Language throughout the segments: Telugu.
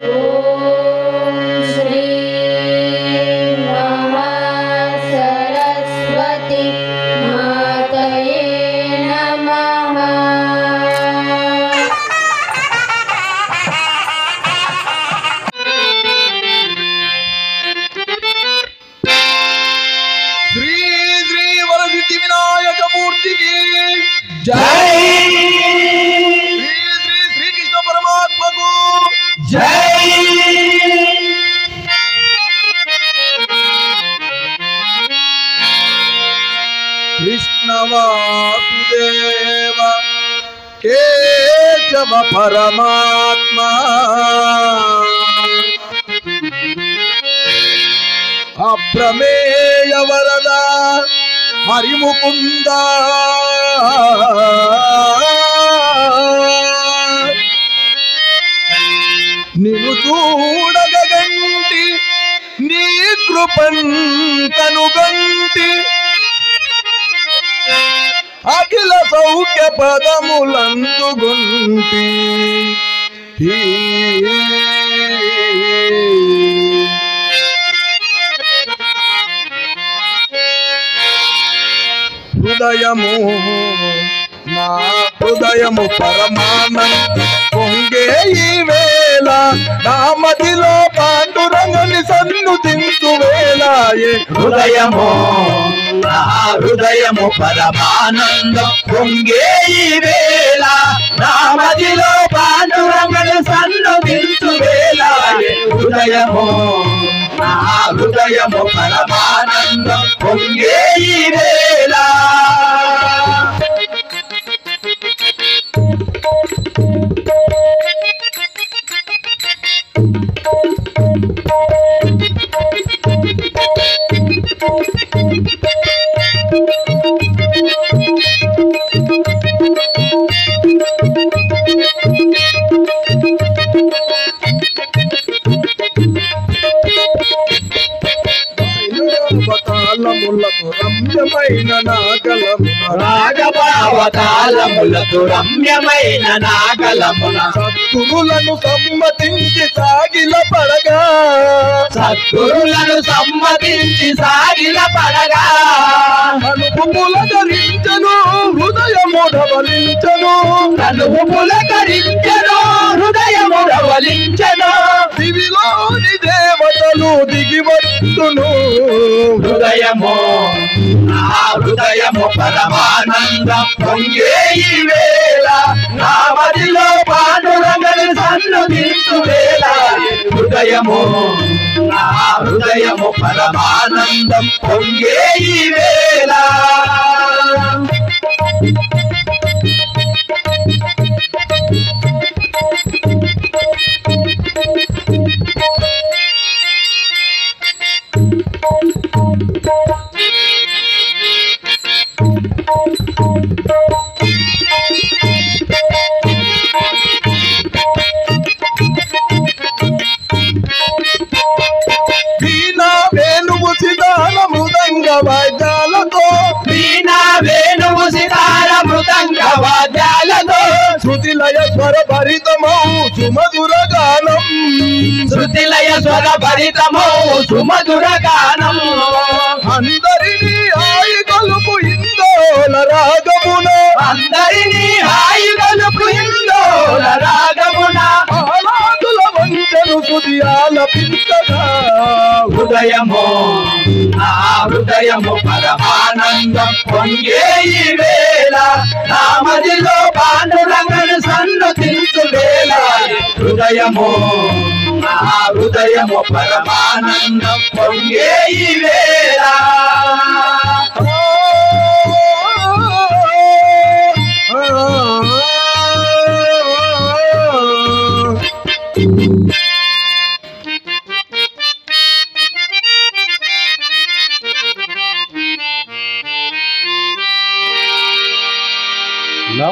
ओम श्री महासरस्वती मातये नमः। श्री श्री वरसिद्धि विनायक मूर्ति की जय। श्री श्री श्री कृष्ण परमात्मा को जय। कृष्ण वासुदेव केशव परमात्मा अप्रमेय वरद हरिमुकुंद నిన్ను చూడగంటి నీ కృపన్ కనుగంటి అఖిల సౌఖ్య పదములందుగుంటి హృదయము నా హృదయము పరమానంద పొంగే ఈ వేళ నా మదిలో పాండురంగని సన్నుతించు వేళ హృదయము నా హృదయము పరమానందం పొంగే ఈ వేళ నా మదిలో పాండురంగని సన్నుతించు వేళ హృదయము నా హృదయము పరమానందం పొంగే ఈ వేళ రాగములకు రమ్యమైన నాగలమున రాగభావతాళములకు రమ్యమైన నాగలమున సద్గురులను సమ్మతించి సాగిల పడగా సద్గురులను సమ్మతించి సాగిల పడగా కనుపు పులకరించను హృదయము ధవలించను కనుపు పులకరించను హృదయము ధవలించను దివిలోని దేవతలు దిగివచ్చును హృదయము నా హృదయము పరమానందం పొంగే ఈ వేళ నా మదిలో పాండురంగని సన్నుతించు వేళ హృదయము నా హృదయము పరమానందం పొంగే ఈ వేళ వీణా వేణువు సితార మృదంగ వాద్యాలతో వీణా వేణువు సితార మృదంగ వాద్యాలతో శృతిలయ స్వర భరితమౌ సుమధుర గానం శృతిలయ స్వర భరితమౌ సుమధుర గానం అందరినీ హాయి కలుపు ఇందోల రాగమున అందరినీ హాయి కలుపు ఇందోల రాగమున ఆలాదుల వంచను సుది ఆలపించగా హృదయము నా హృదయము పరమానందం పొంగే ఈ వేళ నా మదిలో పాండురంగని సన్నుతించు వేళ హృదయము నా హృదయము పరమానందం పొంగే ఈ వేళ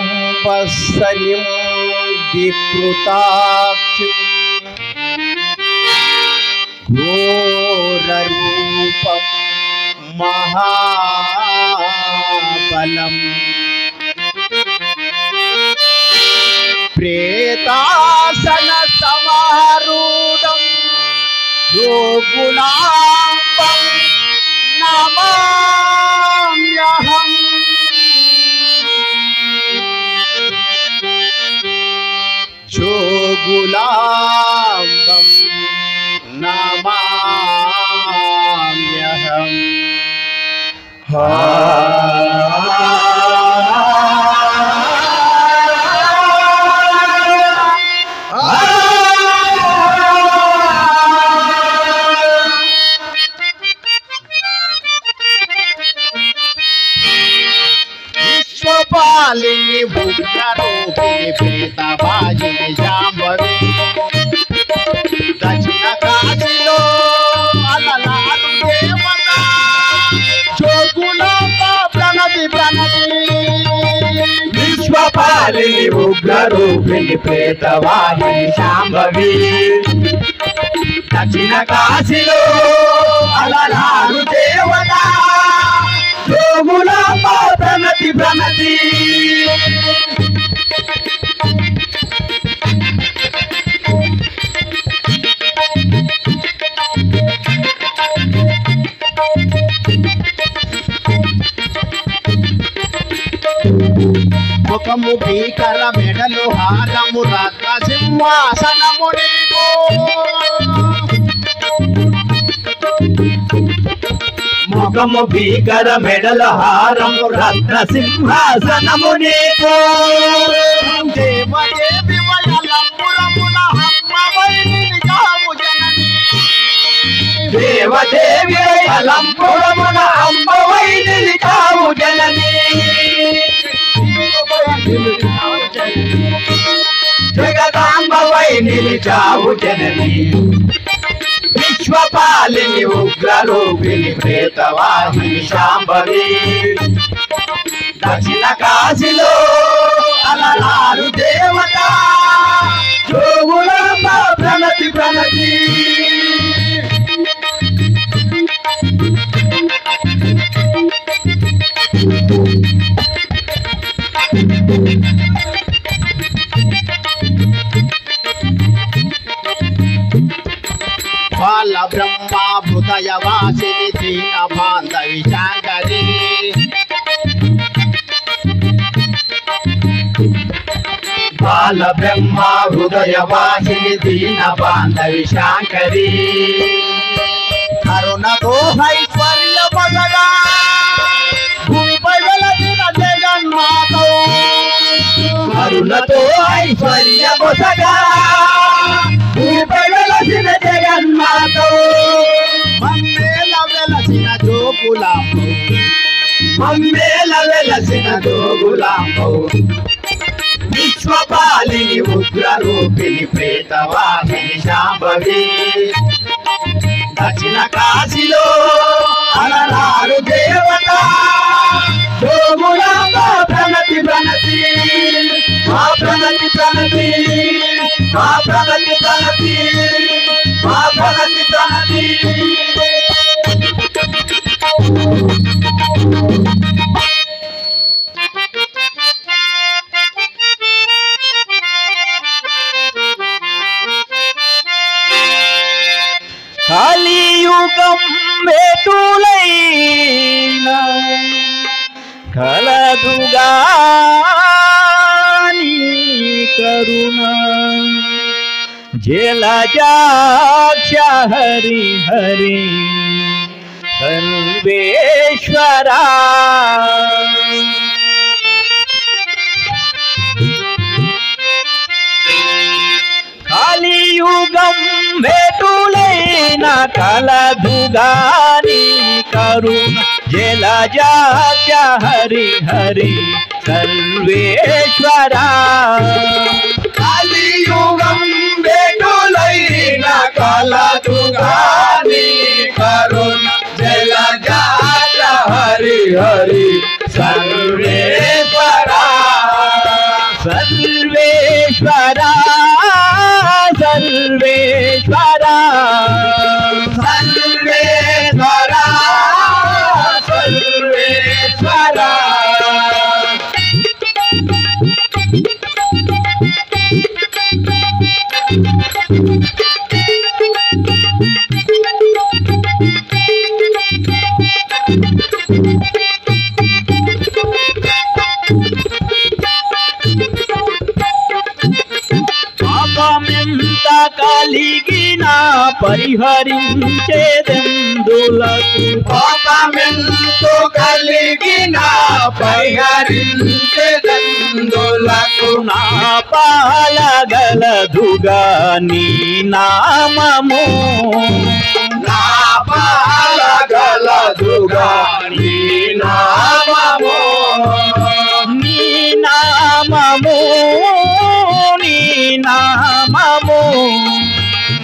లంబసలిం వికృతాక్షి ఘోరరూపం మహాబలం ప్రేతాసన సమారూఢ నమామ్యహం విశ్వపాలిని ఉగ్రరూపిణి ప్రేతవాజిని శాంభవి దక్షిణ కాశీలో అలలాడు దేవత జోగులాంబ ప్రణతి ప్రణతి విశ్వపాలిని ఉగ్రరూపిణి ప్రేతవాహిని శాంభవి దక్షిణ కాశీలో అలలాడు దేవత జోగులాంబ ప్రణతి ప్రణతి ముఖము భీకర మెడలు హారము రత్న సింహాసనము నీకు ముఖము భీకర మెడల హారము రత్న సింహాసనము నీకు దేవదేవి వయలంబురమున హమ్మవై నిలిచావు జనని దేవదేవి అలంపురమున అమ్మవై నిలిచావు జనని జగదాంబవై నిలిచావు జనని విశ్వపాలిని ఉగ్రరూపిణి ప్రేతవాహిని శాంభవి దక్షిణ కాశీలో అలలారు దేవత జోగులాంబ ప్రణతి ప్రణతి బాల బ్రహ్మ హృదయ వాసిని దీన బాంధవి శాంకరి బాల బ్రహ్మ హృదయ వాసిని దీన బాంధవి శాంకరి కరుణతో ఐశ్వర్య పదగా భూమిపై వెలసిన జగన్మాత కరుణతో ఐశ్వర్య బొసగా భూమిపై వెలసిన జగన్మాత మమ్మేల వెలసిన జోగులాంబ మమ్మేల వెలసిన జోగులాంబౌ విశ్వపాలిని ఉగ్రరూపిణి ప్రేతవాహిని శాంభవి దక్షిణ కాశీలో అలలారు దేవత జోగులాంబ ప్రణతి ప్రణతి మా ప్రణతి ప్రణతి మా ప్రణతి ప్రణతి మా ప్రణతి ప్రణతి కలియుగం వెటులైనా కలదుగా నీ కరుణ జలజాక్ష హరి హరి సర్వేశ్వరా కలియుగం వెటులైన కలదుగాని కరుణ జలజాక్ష హరి హరి సర్వేశ్వరా కలియుగం వెటులైన కలదుగాని కరుణ జలజాత హరి హరి సర్వేశ్వరా సర్వేశ్వరా సర్వేశ్వరా సర్వేశ్వరా సర్వేశ్వరా పాపమెంత కలిగిన పరిహరించేదెందులకు కోపమెంతో కలిగిన పరిహరించేదెందులకు నా పాలగలదుగా నీ నామము నా పాలగలదుగా నీ నామము నీ నామము నీ నామము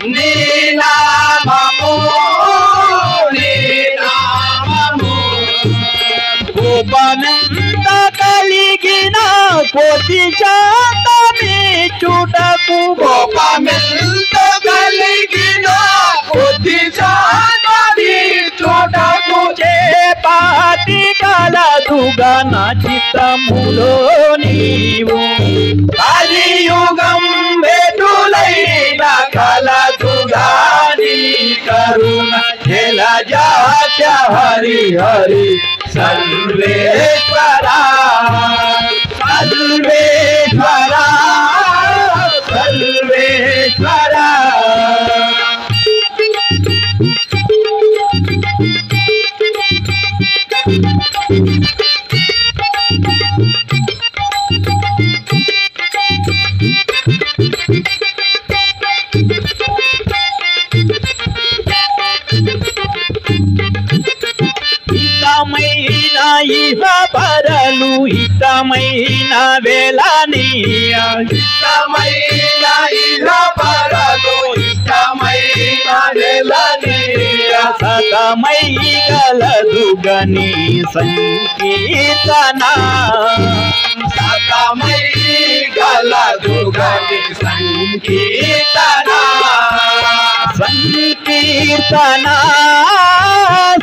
నీ నామము నీ నామము కోపమెంత కలిగిన కోటి శాతమే చుటకు కోపమెంతో కలిగిన కొద్ది శాతమి చూడకు చేపాటి కలదుగా నా చిత్తములో నీవు కలియుగం వెటులైన కలదుగా నీ కరుణ జలజాచ హరి హరి సర్వేశ్వర సర్వేశ్వర సర్వేశ్వర హితమైన ఇహ పరలు హితమైన వేళనీయ ఇష్టమైన ఇహ పరలు ఇష్టమైన నెలనీయ సతమై గలదుగని సంకీర్తన సతమై గలదుగని సంకీర్తన సంకీర్తన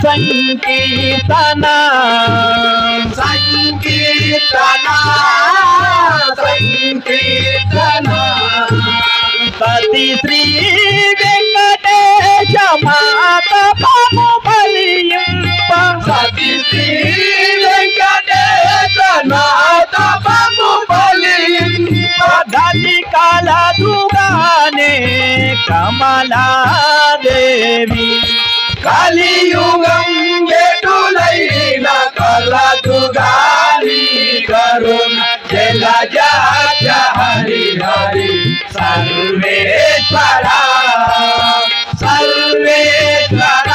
సంకీర్తన సంకీర్తన సంకీర్తన పతి శ్రీ వెంకటేశ మాత పాము బలింప సతి శ్రీ వెంకటేశ నాథ పాము బలింప గతి కలదుగానే కమలాదేవి కలియుగం ఎటులైన కలదుగాని కరుణ జలజాచ హరి హరి సర్వేశ్వర సర్వేశ్వర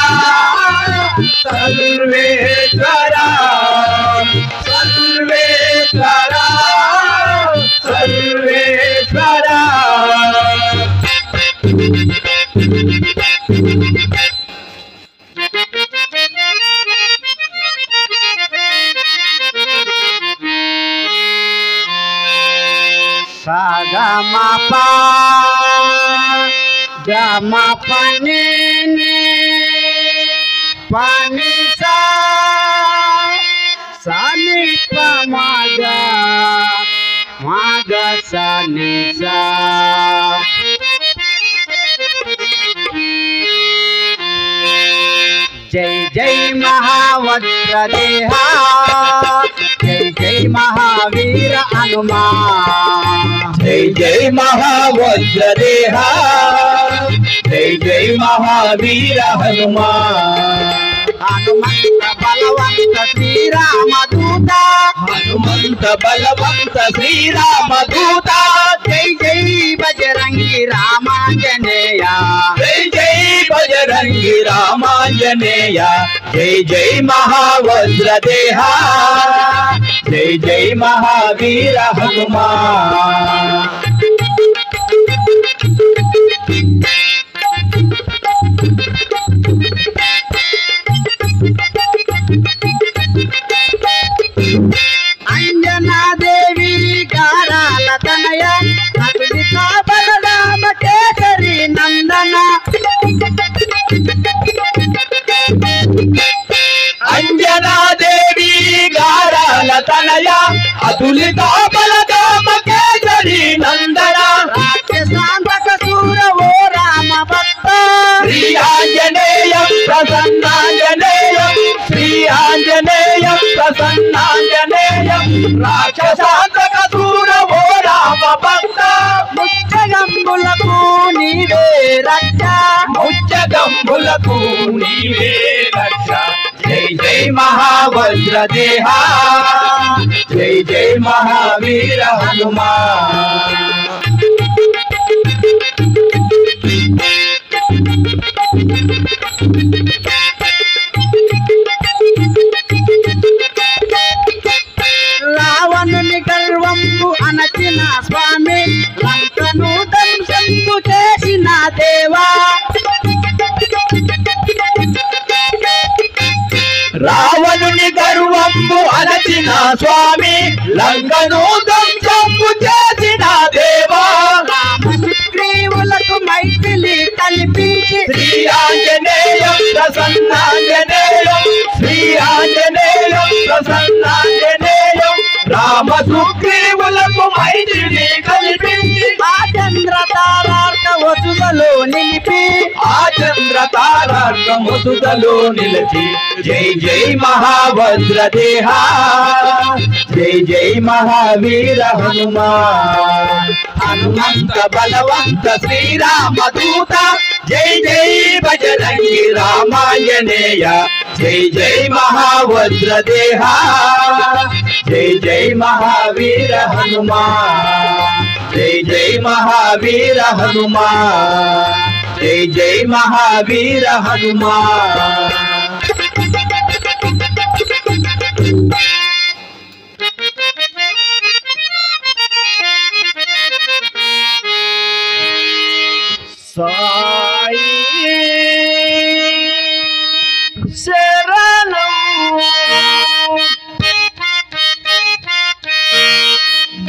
సర్వేశ్వర సర్వేశ్వర సర్వేశ్వర సగమప గమ పని పని సని మగ మగ సని జై జై మహావజ్ర దేహా జై జై మహావీర హనుమా జై జై మహావజ్ర దేహా జై జై మహావీర హనుమా హనుమంత బలవంత శ్రీరామదూత హనుమంత బలవంత శ్రీరామదూత జై జై బజరంగి రామాంజనేయ జై జై బజరంగి రామాంజనేయ జై జై మహావజ్ర దేహా జై జై మహావీర హనుమా అంజనాదేవి గారాల తనయ అతులికా బలరామ కేసరి నందన అంజనాదేవి గారాల తనయ అతులిత బలరామ కేసరి నందన రాక్షసాంతక సూర ఓ రామ భక్త శ్రీ ఆంజనేయం ప్రసన్నాంజనేయం శ్రీ ఆంజనేయం ప్రసన్నాంజనేయం రాక్షసాంతక సూర ఓ రామ భక్త ముచ్చగంబులకు నీ నీవే రక్ష ముచ్చగంబులకు నీవే రక్ష జై జై మహావజ్రదేహా జై జై మహావీర హనుమా రావణుని గర్వంబు అనచిన స్వామి లంకను ధ్వంసంబు చేసిన దేవా రావణుని గర్వంబు అనచిన స్వామి లంకను ధ్వంసంబు చేసిన దేవా సుగ్రీవులకు మైథిలి కల్పించి శ్రీ ఆంజనేయం ప్రసన్నాంజనేయం శ్రీ ఆంజనేయం ప్రసన్నాంజనేయం రామ సుగ్రీవులకు మైథిలి కల్పించి ఆ చంద్ర తారార్క వసుదలో నిలిపి ఆ చంద్ర తారార్క వసుదలో నిలిచి జై జై మహావజ్రదేహా జై జై మహావీర హనుమా హనుమంత బలవంత శ్రీరామదూత జై జై బజరంగి రామాంజనేయ జై జై మహావజ్రదేహా జై జై మహావీర హనుమా జై జై మహావీర హనుమా జై జై మహావీర హనుమా సాయి శరణం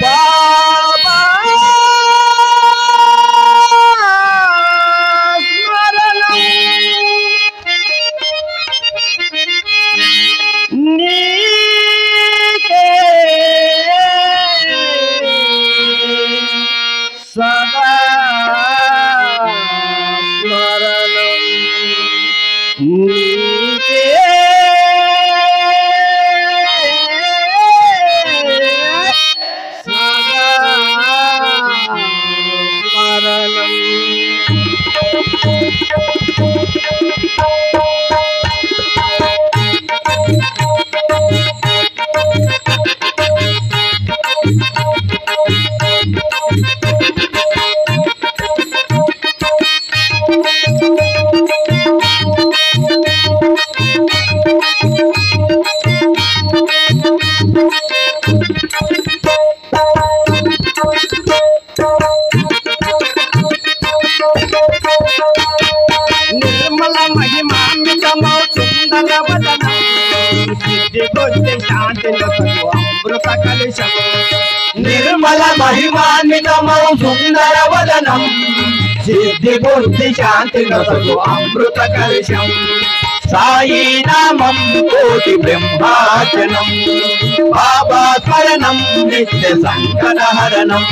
బాబా స్మరణం నీకే సదా స్మరణం నీకే సదా స్మరణం నిర్మల మహిమాన్వితమౌ సుందర వదనం సిద్ధి బుద్ధి శాంతి అమృత కలుషం నిర్మల మహిమాన్వితమౌ సుందర వదనం సిద్ధి బుద్ధి శాంతి నొసగు అమృత కలుషం సాయి నామం కోటి బ్రహ్మాచనం బాబా స్మరణం నిత్య సంకటహరణం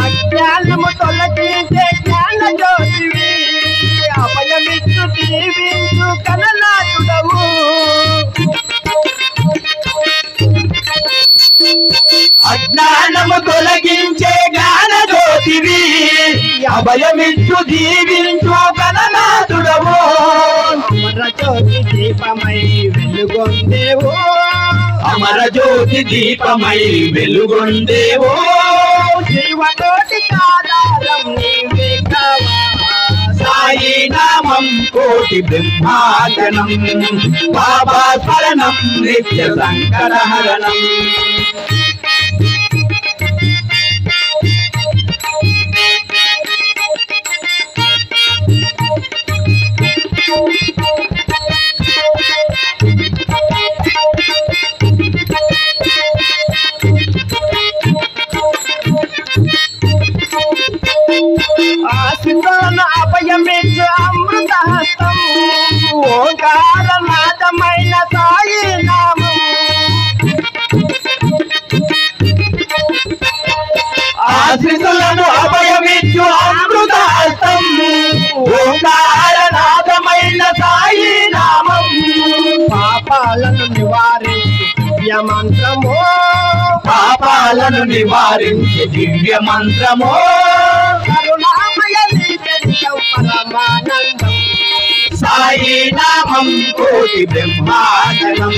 అజ్ఞానము తొలగించే జ్ఞాన జ్యోతివి అభయమిచ్చు దీవించు కననాథుడవు అజ్ఞానము తొలగించే జ్ఞాన జ్యోతివి అభయమిచ్చు దీవించు గణనాథుడవు అమర జ్యోతి దీపమై వెలుగొందేవు అమర జ్యోతి దీపమై వెలుగొందేవో జీవకోటి ఆధారం నీవే కావా సాయి నామం కోటి బ్రహ్మాచనం బాబా స్మరణం నిత్య సంకటహరణం ఆశితోన అభయమిచ్చు అమృత హస్తం ఓంకారనాథమైన సాయి నామం ఆశ్రితులను అభయమిచ్చు అమృతాస్తం ఓంకారనాథమైన సాయి నామం పాపాలను నివారించు దివ్య మంత్రము పాపాలను నివారించే దివ్య మంత్రమో కరుణామయ చరితం పరమానందం సాయి నామం కోటి బ్రహ్మాండం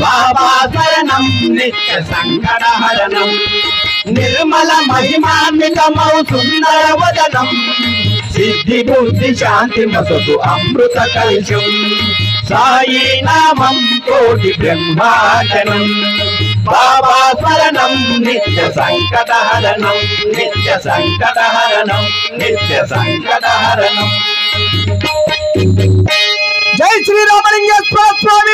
బాబా శరణం నిత్య సంకటహరణం నిర్మల మహిమాన్వితమౌ సుందర వదనం సిద్ధి బుద్ధి శాంతి మసతు అమృత కలశం సాయి నామం కోటి బ్రహ్మాండం బాబా శరణం నిత్య సంకటహరణం నిత్య సంకటహరణం నిత్య సంకటహరణం జై శ్రీరామలింగేశ్వర స్వామి